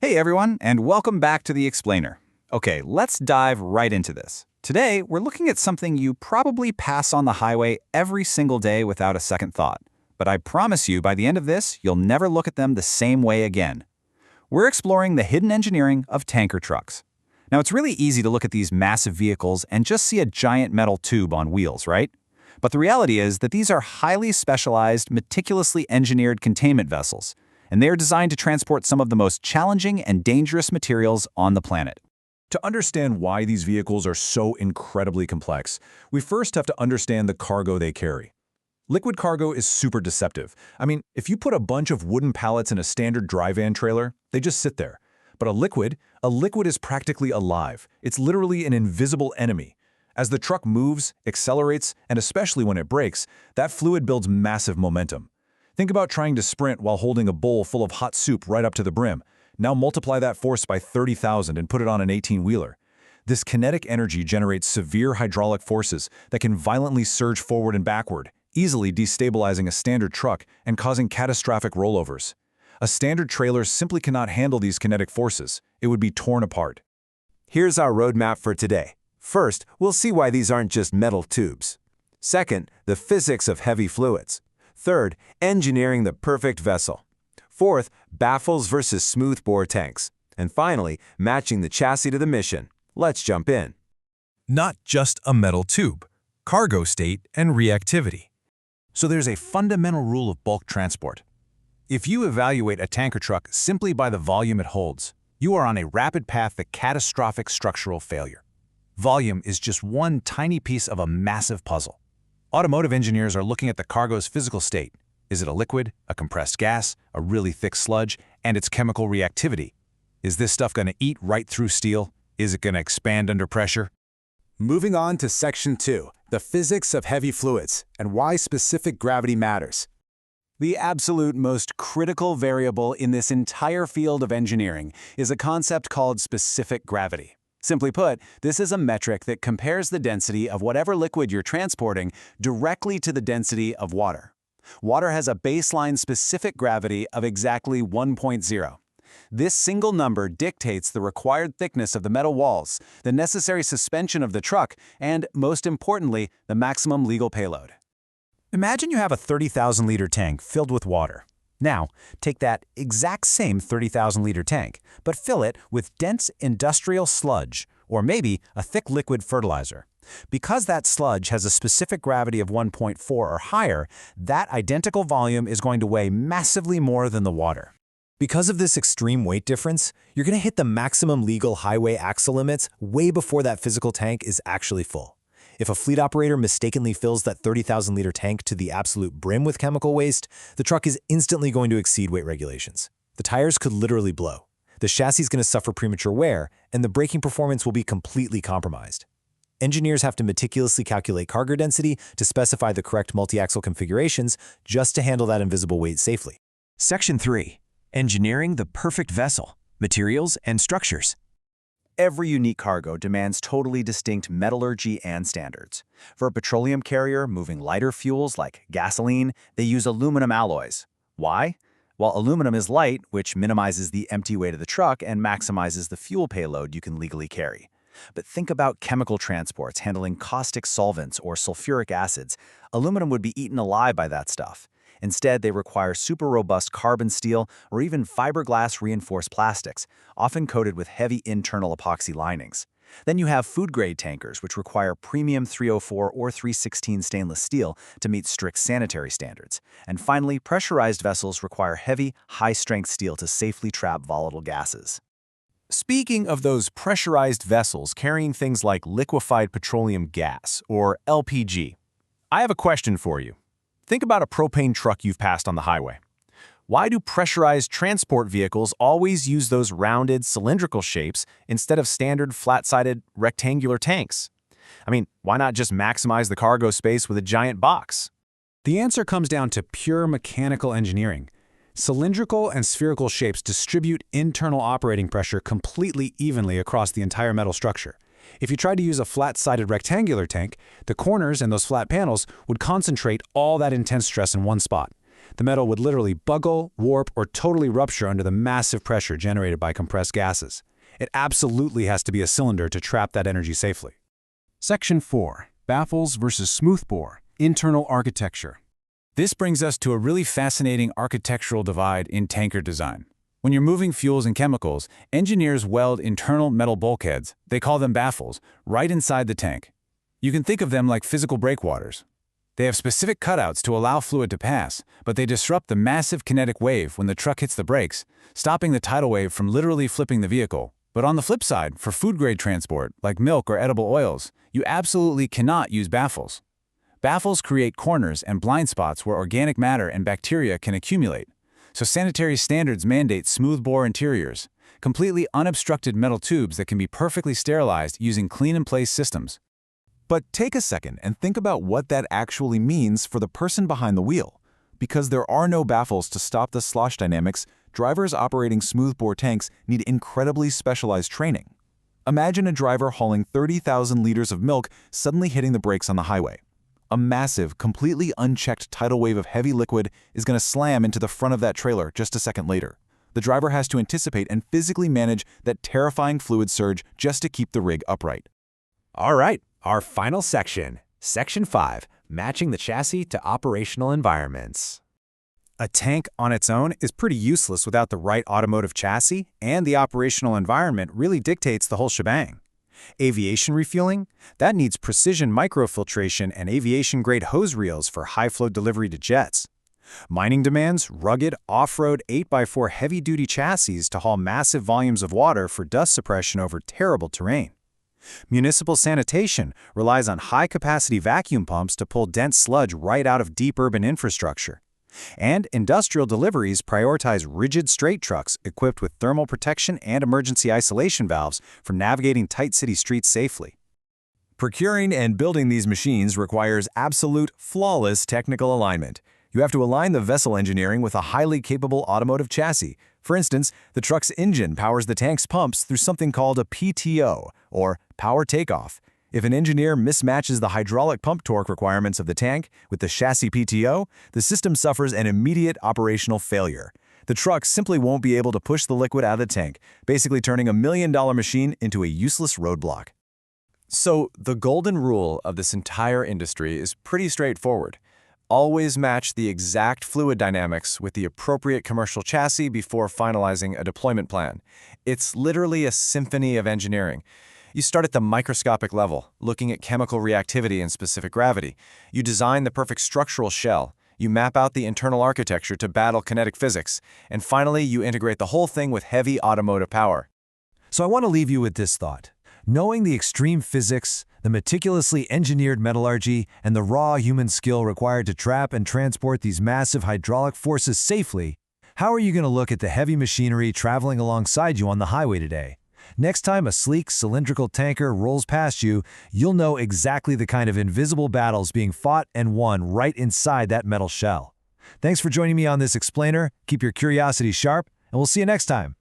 Hey everyone, and welcome back to The Explainer. Okay, let's dive right into this. Today, we're looking at something you probably pass on the highway every single day without a second thought. But I promise you, by the end of this, you'll never look at them the same way again. We're exploring the hidden engineering of tanker trucks. Now, it's really easy to look at these massive vehicles and just see a giant metal tube on wheels, right? But the reality is that these are highly specialized, meticulously engineered containment vessels, and they are designed to transport some of the most challenging and dangerous materials on the planet. To understand why these vehicles are so incredibly complex, we first have to understand the cargo they carry. Liquid cargo is super deceptive. I mean, if you put a bunch of wooden pallets in a standard dry van trailer, they just sit there. But a liquid is practically alive. It's literally an invisible enemy. As the truck moves, accelerates, and especially when it brakes, that fluid builds massive momentum. Think about trying to sprint while holding a bowl full of hot soup right up to the brim. Now multiply that force by 30,000 and put it on an 18-wheeler. This kinetic energy generates severe hydraulic forces that can violently surge forward and backward, easily destabilizing a standard truck and causing catastrophic rollovers. A standard trailer simply cannot handle these kinetic forces. It would be torn apart. Here's our roadmap for today. First, we'll see why these aren't just metal tubes. Second, the physics of heavy fluids. Third, engineering the perfect vessel. Fourth, baffles versus smoothbore tanks. And finally, matching the chassis to the mission. Let's jump in. Not just a metal tube, cargo state and reactivity. So there's a fundamental rule of bulk transport. If you evaluate a tanker truck simply by the volume it holds, you are on a rapid path to catastrophic structural failure. Volume is just one tiny piece of a massive puzzle. Automotive engineers are looking at the cargo's physical state. Is it a liquid, a compressed gas, a really thick sludge, and its chemical reactivity? Is this stuff going to eat right through steel? Is it going to expand under pressure? Moving on to Section 2, the physics of heavy fluids and why specific gravity matters. The absolute most critical variable in this entire field of engineering is a concept called specific gravity. Simply put, this is a metric that compares the density of whatever liquid you're transporting directly to the density of water. Water has a baseline specific gravity of exactly 1.0. This single number dictates the required thickness of the metal walls, the necessary suspension of the truck, and, most importantly, the maximum legal payload. Imagine you have a 30,000-liter tank filled with water. Now, take that exact same 30,000-liter tank, but fill it with dense industrial sludge, or maybe a thick liquid fertilizer. Because that sludge has a specific gravity of 1.4 or higher, that identical volume is going to weigh massively more than the water. Because of this extreme weight difference, you're going to hit the maximum legal highway axle limits way before that physical tank is actually full. If a fleet operator mistakenly fills that 30,000-liter tank to the absolute brim with chemical waste, the truck is instantly going to exceed weight regulations. The tires could literally blow. The chassis is going to suffer premature wear, and the braking performance will be completely compromised. Engineers have to meticulously calculate cargo density to specify the correct multi-axle configurations just to handle that invisible weight safely. Section 3. Engineering the perfect vessel, materials and structures. Every unique cargo demands totally distinct metallurgy and standards. For a petroleum carrier moving lighter fuels like gasoline, they use aluminum alloys. Why? Well, aluminum is light, which minimizes the empty weight of the truck and maximizes the fuel payload you can legally carry. But think about chemical transports handling caustic solvents or sulfuric acids. Aluminum would be eaten alive by that stuff. Instead, they require super robust carbon steel or even fiberglass reinforced plastics, often coated with heavy internal epoxy linings. Then you have food-grade tankers, which require premium 304 or 316 stainless steel to meet strict sanitary standards. And finally, pressurized vessels require heavy, high-strength steel to safely trap volatile gases. Speaking of those pressurized vessels carrying things like liquefied petroleum gas, or LPG, I have a question for you. Think about a propane truck you've passed on the highway. Why do pressurized transport vehicles always use those rounded, cylindrical shapes instead of standard, flat-sided, rectangular tanks? I mean, why not just maximize the cargo space with a giant box? The answer comes down to pure mechanical engineering. Cylindrical and spherical shapes distribute internal operating pressure completely evenly across the entire metal structure. If you tried to use a flat-sided rectangular tank, the corners and those flat panels would concentrate all that intense stress in one spot. The metal would literally buckle, warp, or totally rupture under the massive pressure generated by compressed gases. It absolutely has to be a cylinder to trap that energy safely. Section 4. Baffles versus smoothbore. Internal architecture. This brings us to a really fascinating architectural divide in tanker design. When you're moving fuels and chemicals, engineers weld internal metal bulkheads, they call them baffles, right inside the tank. You can think of them like physical breakwaters. They have specific cutouts to allow fluid to pass, but they disrupt the massive kinetic wave when the truck hits the brakes, stopping the tidal wave from literally flipping the vehicle. But on the flip side, for food-grade transport, like milk or edible oils, you absolutely cannot use baffles. Baffles create corners and blind spots where organic matter and bacteria can accumulate. So sanitary standards mandate smooth-bore interiors, completely unobstructed metal tubes that can be perfectly sterilized using clean-in-place systems. But take a second and think about what that actually means for the person behind the wheel. Because there are no baffles to stop the slosh dynamics, drivers operating smoothbore tanks need incredibly specialized training. Imagine a driver hauling 30,000 liters of milk suddenly hitting the brakes on the highway. A massive, completely unchecked tidal wave of heavy liquid is going to slam into the front of that trailer just a second later. The driver has to anticipate and physically manage that terrifying fluid surge just to keep the rig upright. All right, our final section, Section 5, matching the chassis to operational environments. A tank on its own is pretty useless without the right automotive chassis, and the operational environment really dictates the whole shebang. Aviation refueling? That needs precision microfiltration and aviation-grade hose reels for high-flow delivery to jets. Mining demands rugged, off-road 8x4 heavy-duty chassis to haul massive volumes of water for dust suppression over terrible terrain. Municipal sanitation relies on high-capacity vacuum pumps to pull dense sludge right out of deep urban infrastructure. And industrial deliveries prioritize rigid straight trucks equipped with thermal protection and emergency isolation valves for navigating tight city streets safely. Procuring and building these machines requires absolute, flawless technical alignment. You have to align the vessel engineering with a highly capable automotive chassis. For instance, the truck's engine powers the tank's pumps through something called a PTO, or power takeoff. If an engineer mismatches the hydraulic pump torque requirements of the tank with the chassis PTO, the system suffers an immediate operational failure. The truck simply won't be able to push the liquid out of the tank, basically turning a $1 million machine into a useless roadblock. So the golden rule of this entire industry is pretty straightforward. Always match the exact fluid dynamics with the appropriate commercial chassis before finalizing a deployment plan. It's literally a symphony of engineering. You start at the microscopic level, looking at chemical reactivity and specific gravity. You design the perfect structural shell. You map out the internal architecture to battle kinetic physics. And finally, you integrate the whole thing with heavy automotive power. So I want to leave you with this thought. Knowing the extreme physics, the meticulously engineered metallurgy, and the raw human skill required to trap and transport these massive hydraulic forces safely, how are you going to look at the heavy machinery traveling alongside you on the highway today? Next time a sleek, cylindrical tanker rolls past you, you'll know exactly the kind of invisible battles being fought and won right inside that metal shell. Thanks for joining me on this explainer. Keep your curiosity sharp, and we'll see you next time.